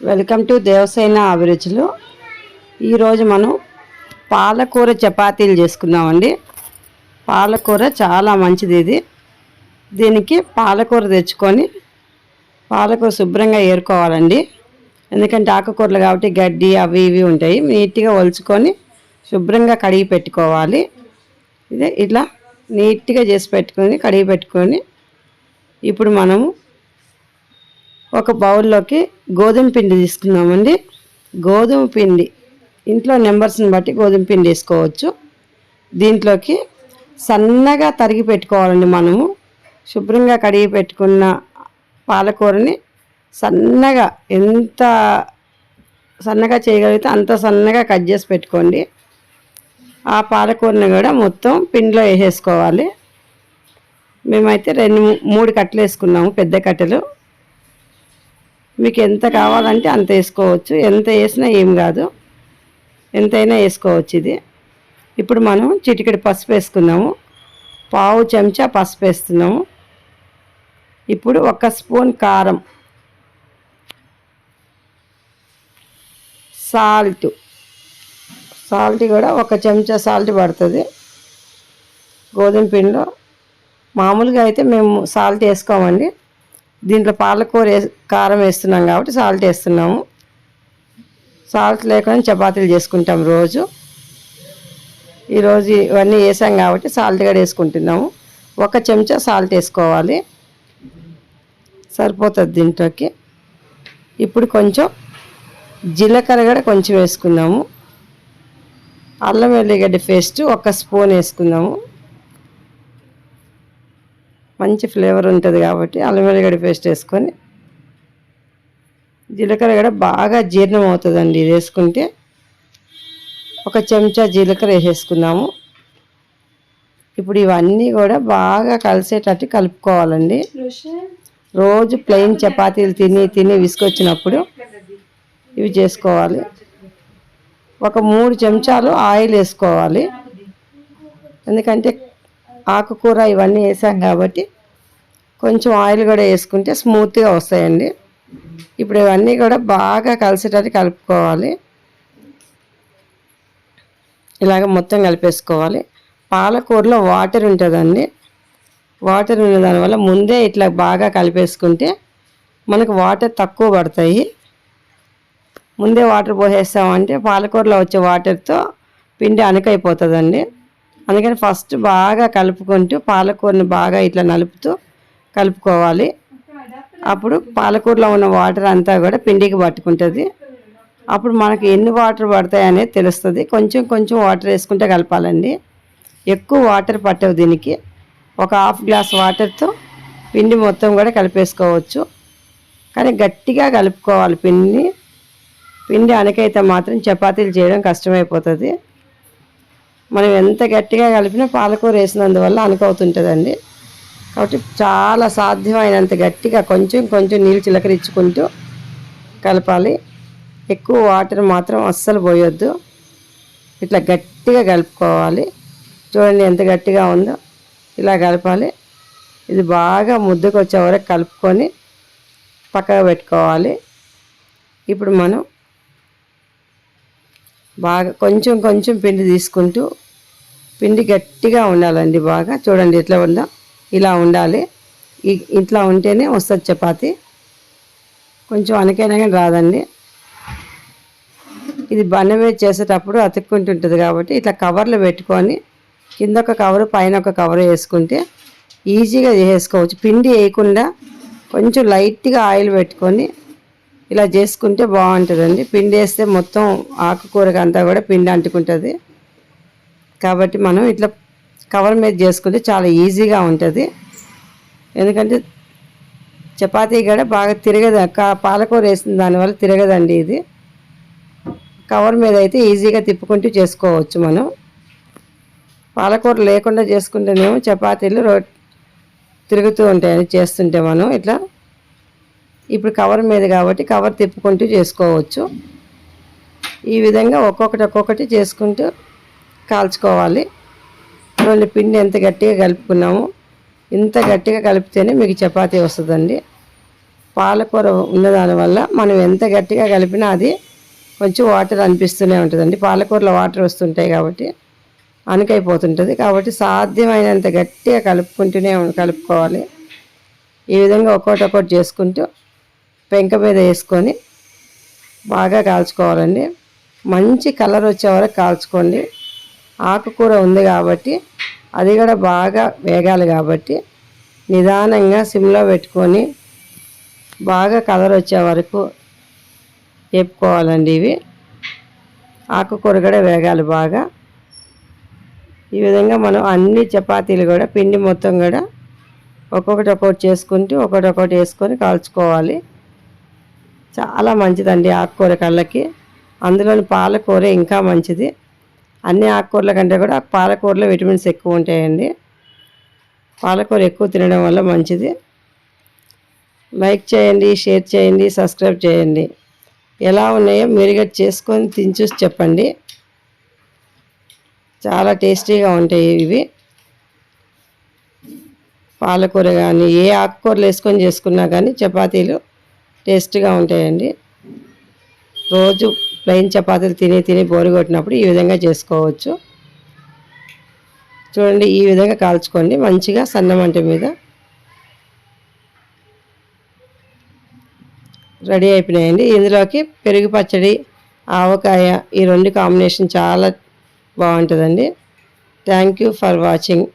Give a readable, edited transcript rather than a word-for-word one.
Welcome to Devasena అభిరుచులు. ఈరోజు మనం పాలకూర చపాతీలు చేసుకుందామండి. పాలకూర చాలా మంచిది. దీనికి పాలకూర తెచ్చుకొని పాలకూర శుభ్రంగా ఏరుకోవాలండి. ఎందుకంటే ఆకుకూరలు కాబట్టి గడ్డి అవి ఇవి ఉంటాయి. నీట్గా ఒలుచుకొని శుభ్రంగా కడిగి పెట్టుకోవాలి. ఇట్లా నీట్గా చేసి పెట్టుకొని కడిగి పెట్టుకొని ఇప్పుడు మనము ఒక బౌల్లోకి గోధుమ పిండి తీసుకుందామండి. గోధుమ పిండి ఇంట్లో నెంబర్స్ని బట్టి గోధుమ పిండి వేసుకోవచ్చు. దీంట్లోకి సన్నగా తరిగి పెట్టుకోవాలండి. మనము శుభ్రంగా కడిగి పెట్టుకున్న పాలకూరని సన్నగా ఎంత సన్నగా చేయగలిగితే అంత సన్నగా కట్ చేసి పెట్టుకోండి. ఆ పాలకూరని కూడా మొత్తం పిండిలో వేసేసుకోవాలి. మేమైతే 2-3 కట్టలు వేసుకున్నాము, పెద్ద కట్టెలు. మీకు ఎంత కావాలంటే అంత వేసుకోవచ్చు. ఎంత వేసినా ఏం కాదు, ఎంతైనా వేసుకోవచ్చు. ఇప్పుడు మనం చిటికెడు పసుపు వేసుకున్నాము, 1/2 చెంచా పసుపు వేస్తున్నాము. ఇప్పుడు 1 స్పూన్ కారం, సాల్ట్ కూడా 1 చెంచా సాల్ట్ పడుతుంది. గోధుమ పిండిలో మామూలుగా అయితే మేము సాల్ట్ వేసుకోమండి. దీంట్లో పాలకూర కారం వేస్తున్నాం కాబట్టి సాల్ట్ వేస్తున్నాము. సాల్ట్ లేకుండా చపాతీలు చేసుకుంటాం రోజు. ఈరోజు ఇవన్నీ వేసాం కాబట్టి సాల్ట్ కూడా వేసుకుంటున్నాము. 1 చెంచా సాల్ట్ వేసుకోవాలి, సరిపోతుంది దీంట్లోకి. ఇప్పుడు కొంచెం జీలకర్ర కూడా కొంచెం వేసుకుందాము. అల్లం వెల్లిగడ్డ పేస్ట్ 1 స్పూన్ వేసుకుందాము. మంచి ఫ్లేవర్ ఉంటుంది కాబట్టి అల్లం వెల్లిగడ్డ పేస్ట్ వేసుకొని, జీలకర్ర కూడా బాగా జీర్ణం అవుతుందండి ఇది వేసుకుంటే. 1 చెంచా జీలకర్ర వేసేసుకుందాము. ఇప్పుడు ఇవన్నీ కూడా బాగా కలిసేటట్టు కలుపుకోవాలండి. రోజు ప్లెయిన్ చపాతీలు తిని విసుకొచ్చినప్పుడు ఇవి చేసుకోవాలి. 3 చెంచాలు ఆయిల్ వేసుకోవాలి. ఎందుకంటే ఆకుకూర ఇవన్నీ వేసాం కాబట్టి కొంచెం ఆయిల్ కూడా వేసుకుంటే స్మూత్గా వస్తాయండి. ఇప్పుడు ఇవన్నీ కూడా బాగా కలిసేటట్టు కలుపుకోవాలి. ఇలాగ మొత్తం కలిపేసుకోవాలి. పాలకూరలో వాటర్ ఉంటుందండి. వాటర్ ఉన్న దానివల్ల ముందే ఇట్లా బాగా కలిపేసుకుంటే మనకు వాటర్ తక్కువ పడతాయి. ముందే వాటర్ పోసేస్తామంటే పాలకూరలో వచ్చే వాటర్తో పిండి అణకైపోతుందండి. అందుకని ఫస్ట్ బాగా కలుపుకుంటూ పాలకూరని బాగా ఇట్లా నలుపుతూ కలుపుకోవాలి. అప్పుడు పాలకూరలో ఉన్న వాటర్ అంతా కూడా పిండికి పట్టుకుంటుంది. అప్పుడు మనకి ఎన్ని వాటర్ పడతాయి అనేది తెలుస్తుంది. కొంచెం వాటర్ వేసుకుంటే కలపాలండి. ఎక్కువ వాటర్ పట్టవు దీనికి. 1/2 గ్లాస్ వాటర్తో పిండి మొత్తం కూడా కలిపేసుకోవచ్చు. కానీ గట్టిగా కలుపుకోవాలి పిండి అణకైతే మాత్రం చపాతీలు చేయడం కష్టమైపోతుంది. మనం ఎంత గట్టిగా కలిపినా పాలకూర వేసినందువల్ల అణకవుతుంటుందండి. కాబట్టి చాలా సాధ్యమైనంత గట్టిగా కొంచెం నీళ్ళు చిలకరించుకుంటూ కలపాలి. ఎక్కువ వాటర్ మాత్రం అస్సలు పోయొద్దు. ఇట్లా గట్టిగా కలుపుకోవాలి. చూడండి ఎంత గట్టిగా ఉందో. ఇలా కలపాలి. ఇది బాగా ముద్దకు వచ్చే వరకు కలుపుకొని పక్కకు పెట్టుకోవాలి. ఇప్పుడు మనం బాగా కొంచెం పిండి తీసుకుంటూ, పిండి గట్టిగా ఉండాలండి. బాగా చూడండి ఎట్లా ఉందో, ఇలా ఉండాలి. ఇట్లా ఉంటేనే వస్తుంది చపాతీ. కొంచెం అనకైనా కానీ రాదండి. ఇది బన్న మీద చేసేటప్పుడు అతుక్కుంటుంటుంది కాబట్టి ఇట్లా కవర్లు పెట్టుకొని కింద ఒక కవరు పైన ఒక కవర్ వేసుకుంటే ఈజీగా చేసుకోవచ్చు. పిండి వేయకుండా కొంచెం లైట్గా ఆయిల్ పెట్టుకొని ఇలా చేసుకుంటే బాగుంటుందండి. పిండి వేస్తే మొత్తం ఆకుకూరకి అంతా కూడా పిండి అంటుకుంటుంది. కాబట్టి మనం ఇట్లా కవర్ మీద చేసుకుంటే చాలా ఈజీగా ఉంటుంది. ఎందుకంటే చపాతీ కూడా బాగా తిరగదు. పాలకూర వేసిన దానివల్ల తిరగదండి ఇది. కవర్ మీద అయితే ఈజీగా తిప్పుకుంటూ చేసుకోవచ్చు. మనం పాలకూర లేకుండా చేసుకుంటేనేమో చపాతీలు తిరుగుతూ ఉంటాయని చేస్తుంటే మనం ఇట్లా. ఇప్పుడు కవర్ మీద కాబట్టి కవర్ తిప్పుకుంటూ చేసుకోవచ్చు. ఈ విధంగా ఒక్కొక్కటి చేసుకుంటూ కాల్చుకోవాలి. చూడండి పిండి ఎంత గట్టిగా కలుపుకున్నాము. ఇంత గట్టిగా కలిపితేనే మీకు చపాతీ వస్తుందండి. పాలకూర ఉన్నదానివల్ల మనం ఎంత గట్టిగా కలిపినా అది కొంచెం వాటర్ అనిపిస్తూనే ఉంటుందండి. పాలకూరలో వాటర్ వస్తుంటాయి కాబట్టి అనుకైపోతుంటుంది. కాబట్టి సాధ్యమైనంత గట్టిగా కలుపుకోవాలి. ఈ విధంగా ఒక్కొక్కటి చేసుకుంటూ పెంక మీద వేసుకొని బాగా కాల్చుకోవాలండి. మంచి కలర్ వచ్చే వరకు కాల్చుకోండి. ఆకుకూర ఉంది కాబట్టి అది కూడా బాగా వేగాలి కాబట్టి నిదానంగా సిమ్లో పెట్టుకొని బాగా కలర్ వచ్చే వరకు వేపుకోవాలండి. ఇవి ఆకుకూర కూడా వేగాలి బాగా. ఈ విధంగా మనం అన్ని చపాతీలు కూడా పిండి మొత్తం కూడా ఒక్కొక్కటి చేసుకుంటూ ఒక్కొక్కటి వేసుకొని కాల్చుకోవాలి. చాలా మంచిదండి ఆకుకూర కళ్ళకి. అందులోని పాలకూర ఇంకా మంచిది. అన్ని ఆకుకూరల కంటే కూడా పాలకూరలో విటమిన్స్ ఎక్కువ ఉంటాయండి. పాలకూర ఎక్కువ తినడం వల్ల మంచిది. లైక్ చేయండి, షేర్ చేయండి, సబ్స్క్రైబ్ చేయండి. ఎలా ఉన్నాయో మీరు కూడా చేసుకొని తిని చూసి చెప్పండి. చాలా టేస్టీగా ఉంటాయి ఇవి. పాలకూర కానీ ఏ ఆకుకూరలు వేసుకొని చేసుకున్నా కానీ చపాతీలు టేస్ట్గా ఉంటాయండి. రోజు ప్లెయిన్ చపాతీలు తిని బోరు కొట్టినప్పుడు ఈ విధంగా చేసుకోవచ్చు. చూడండి, ఈ విధంగా కాల్చుకోండి మంచిగా సన్నమంట మీద. రెడీ అయిపోయినాయండి. ఇందులోకి పెరుగు పచ్చడి, ఆవకాయ ఈ రెండు కాంబినేషన్ చాలా బాగుంటుందండి. Thank you for watching.